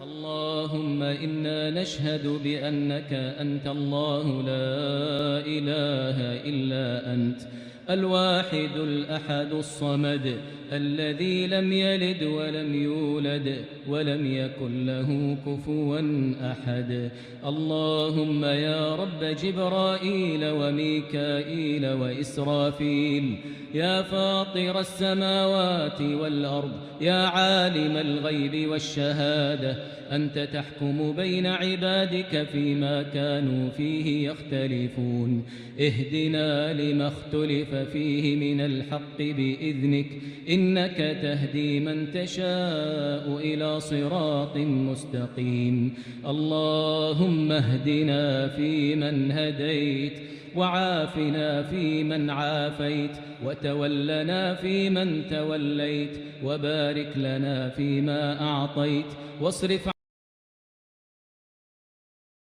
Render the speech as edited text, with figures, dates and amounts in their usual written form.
اللهم إنا نشهد بأنك أنت الله لا إله إلا أنت الواحد الأحد الصمد الذي لم يلد ولم يولد ولم يكن له كفوا أحد. اللهم يا رب جبرائيل وميكائيل وإسرافيل، يا فاطر السماوات والأرض، يا عالم الغيب والشهادة، أنت تحكم بين عبادك فيما كانوا فيه يختلفون. اهدنا لما اختلف فيه من الحق بإذنك، إنك تهدي من تشاء إلى صراط مستقيم. اللهم اهدنا فيمن هديت، وعافنا فيمن عافيت، وتولنا فيمن توليت، وبارك لنا فيما أعطيت، واصرف